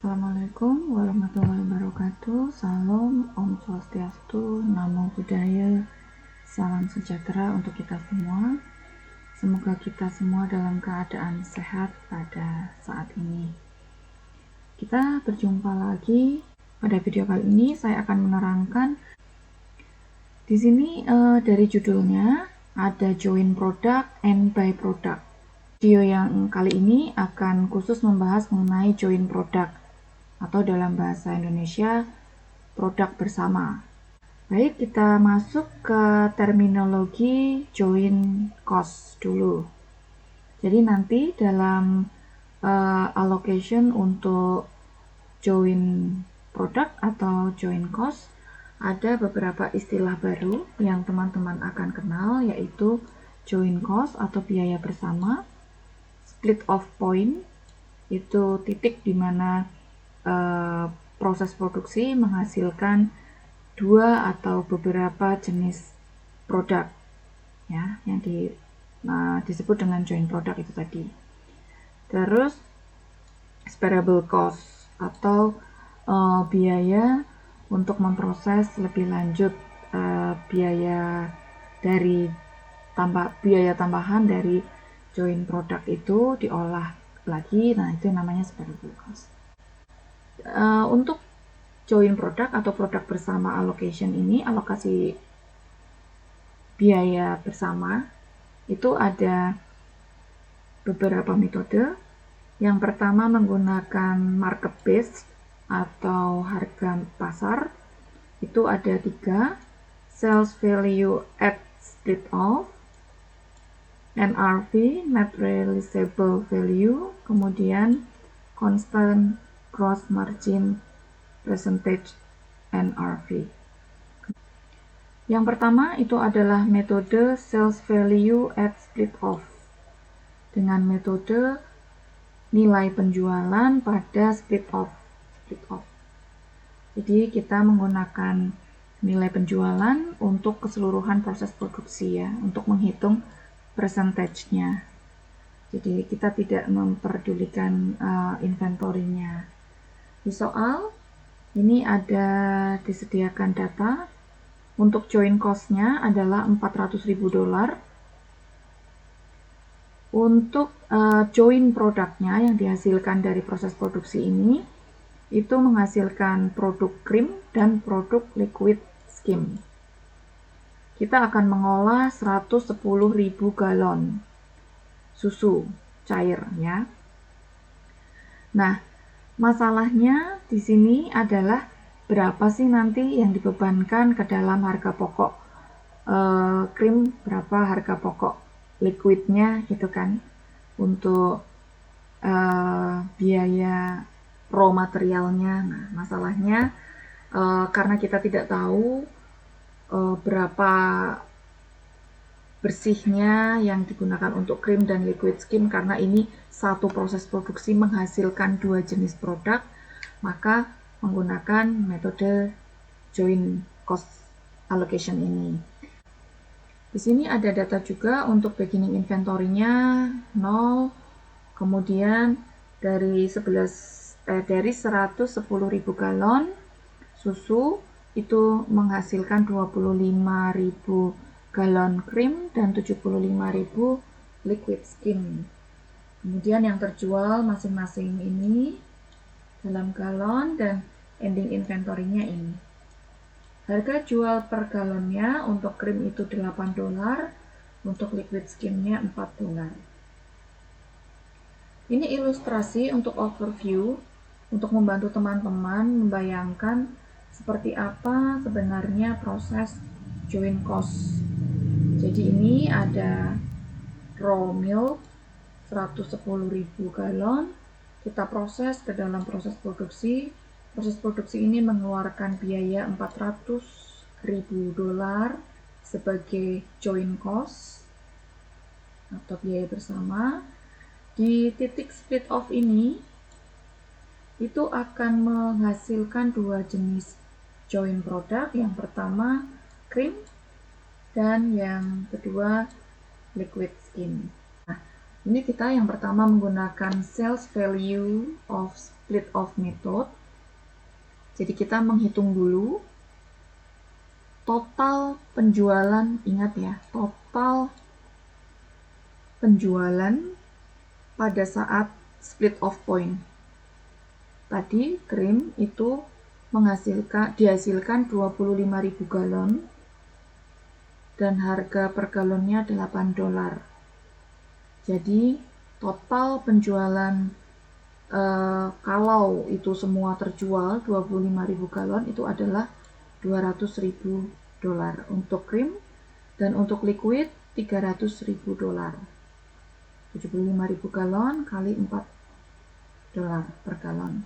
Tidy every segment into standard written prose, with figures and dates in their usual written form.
Assalamualaikum warahmatullahi wabarakatuh. Salam, Om Swastiastu, Namo Buddhaya, salam sejahtera untuk kita semua. Semoga kita semua dalam keadaan sehat pada saat ini. Kita berjumpa lagi. Pada video kali ini saya akan menerangkan di sini dari judulnya ada join product and buy product. Video yang kali ini akan khusus membahas mengenai join product atau dalam bahasa Indonesia produk bersama. Baik, kita masuk ke terminologi join cost dulu. Jadi nanti dalam allocation untuk join produk atau join cost ada beberapa istilah baru yang teman-teman akan kenal, yaitu join cost atau biaya bersama, split off point, itu titik di mana proses produksi menghasilkan dua atau beberapa jenis produk, ya, yang disebut dengan joint product itu tadi. Terus variable cost atau biaya untuk memproses lebih lanjut biaya tambahan dari joint product itu diolah lagi, nah itu namanya variable cost. Untuk join produk atau produk bersama allocation ini, alokasi biaya bersama itu ada beberapa metode. Yang pertama menggunakan market based atau harga pasar, itu ada 3: sales value at split off, NRV, net realizable value, kemudian constant gross margin percentage, NRV. Yang pertama itu adalah metode sales value at split off dengan metode nilai penjualan pada split off. Jadi kita menggunakan nilai penjualan untuk keseluruhan proses produksi, ya, untuk menghitung percentage-nya. Jadi kita tidak memperdulikan inventory-nya. Di soal ini ada disediakan data untuk join cost-nya adalah $400.000. Untuk join produknya yang dihasilkan dari proses produksi ini itu menghasilkan produk krim dan produk liquid skim. Kita akan mengolah 110.000 galon susu cair, ya. Nah, masalahnya di sini adalah berapa sih nanti yang dibebankan ke dalam harga pokok krim, berapa harga pokok liquidnya gitu kan, untuk biaya raw materialnya. Nah, masalahnya karena kita tidak tahu berapa bersihnya yang digunakan untuk krim dan liquid skim, karena ini satu proses produksi menghasilkan dua jenis produk, maka menggunakan metode joint cost allocation ini. Di sini ada data juga untuk beginning inventory-nya 0, kemudian dari 110.000 galon susu itu menghasilkan 25.000 galon krim dan 75.000 liquid skim. Kemudian yang terjual masing-masing ini dalam galon dan ending inventory-nya ini. Harga jual per galonnya untuk krim itu $8, untuk liquid skim-nya $4. Ini ilustrasi untuk overview untuk membantu teman-teman membayangkan seperti apa sebenarnya proses joint cost. Jadi ini ada raw milk 110.000 galon, kita proses ke dalam proses produksi. Proses produksi ini mengeluarkan biaya $400.000 sebagai joint cost atau biaya bersama. Di titik split off ini itu akan menghasilkan dua jenis joint produk. Yang pertama krim dan yang kedua liquid skim. Nah, ini kita yang pertama menggunakan sales value of split split off method. Jadi kita menghitung dulu total penjualan, ingat ya, total penjualan pada saat split off point. Tadi krim itu dihasilkan 25.000 galon dan harga per galonnya $8. Jadi total penjualan kalau itu semua terjual 25.000 galon itu adalah $200.000 untuk krim, dan untuk liquid $300.000. 75.000 galon kali $4 per galon,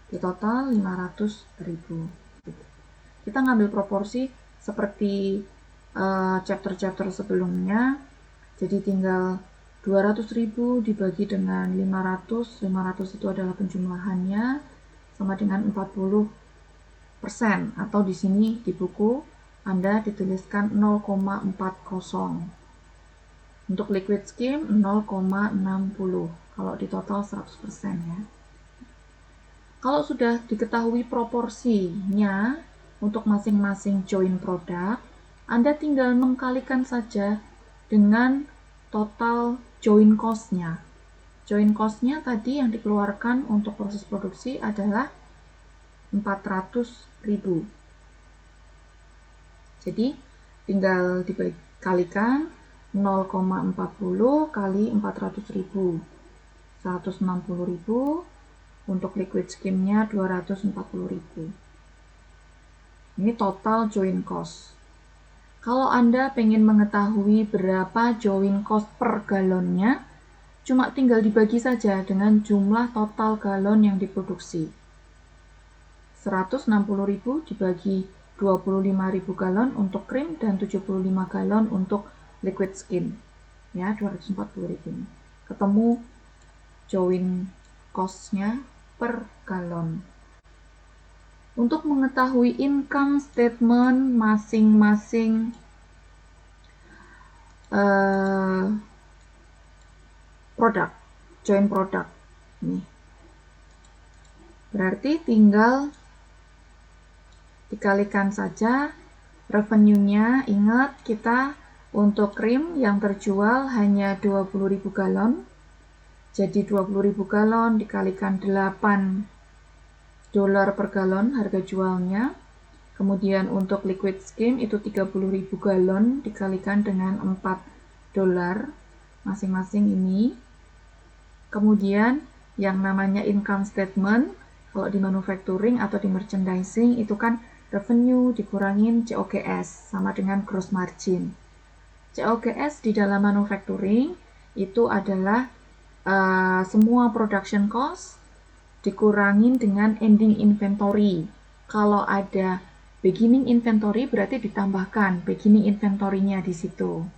di total 500.000. Kita ngambil proporsi seperti chapter-chapter sebelumnya, jadi tinggal 200.000 dibagi dengan 500 itu adalah penjumlahannya, sama dengan 40%, atau di sini di buku Anda dituliskan 0,40. Untuk liquid skim 0,60, kalau di total 100% ya. Kalau sudah diketahui proporsinya untuk masing-masing join produk, Anda tinggal mengkalikan saja dengan total join cost-nya. Join cost-nya tadi yang dikeluarkan untuk proses produksi adalah 400.000. Jadi tinggal dikalikan 0,40 kali 400.000, 160.000. Untuk liquid skimnya 240.000. Ini total join cost. Kalau Anda pengen mengetahui berapa join cost per galonnya, cuma tinggal dibagi saja dengan jumlah total galon yang diproduksi. 160.000 dibagi 25.000 galon untuk krim dan 75 galon untuk liquid skim. Ya, 240.000. Ketemu join cost-nya per galon. Untuk mengetahui income statement masing-masing produk, join produk. Nih. Berarti tinggal dikalikan saja revenue-nya. Ingat, kita untuk krim yang terjual hanya 20.000 galon. Jadi 20.000 galon dikalikan $8 per galon harga jualnya. Kemudian untuk liquid skim itu 30.000 galon dikalikan dengan $4 masing-masing ini. Kemudian yang namanya income statement, kalau di manufacturing atau di merchandising itu kan revenue dikurangin COGS sama dengan gross margin. COGS di dalam manufacturing itu adalah semua production cost dikurangin dengan ending inventory. Kalau ada beginning inventory berarti ditambahkan beginning inventory-nya di situ.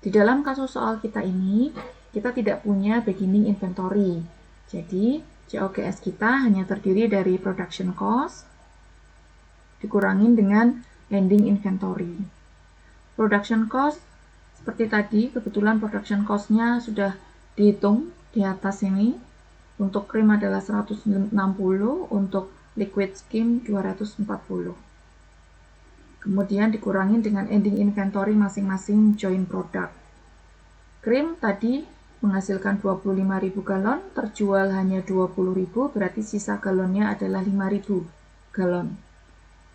Di dalam kasus soal kita ini, kita tidak punya beginning inventory. Jadi, COGS kita hanya terdiri dari production cost dikurangin dengan ending inventory. Production cost seperti tadi, kebetulan production cost-nya sudah dihitung di atas ini. Untuk krim adalah 160, untuk liquid skim 240. Kemudian dikurangin dengan ending inventory masing-masing join produk. Krim tadi menghasilkan 25.000 galon, terjual hanya 20.000, berarti sisa galonnya adalah 5.000 galon.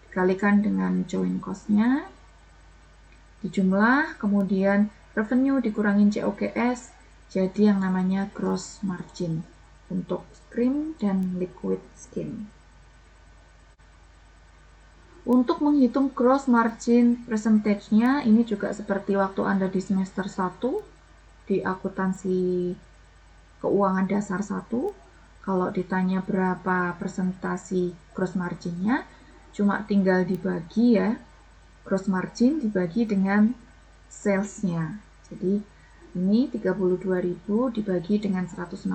Dikalikan dengan join cost-nya, dijumlah, kemudian revenue dikurangin COGS, jadi yang namanya gross margin untuk krim dan liquid skim. Untuk menghitung gross margin percentage-nya, ini juga seperti waktu Anda di semester 1 di akuntansi keuangan dasar 1. Kalau ditanya berapa persentasi gross margin-nya, cuma tinggal dibagi ya, gross margin dibagi dengan sales-nya. Jadi ini 32.000 dibagi dengan 160.000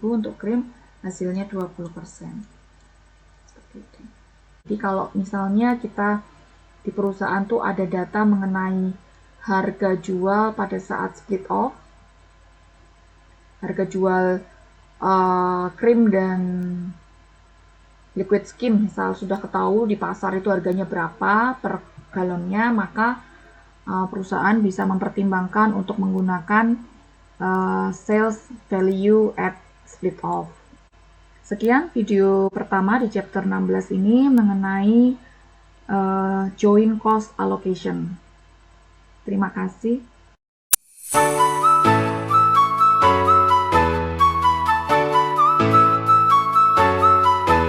untuk krim, hasilnya 20%. Seperti itu. Jadi kalau misalnya kita di perusahaan tuh ada data mengenai harga jual pada saat split off, harga jual krim dan liquid skim misal sudah ketahui di pasar itu harganya berapa per galonnya, maka perusahaan bisa mempertimbangkan untuk menggunakan sales value at split off. Sekian video pertama di chapter 16 ini mengenai joint cost allocation. Terima kasih.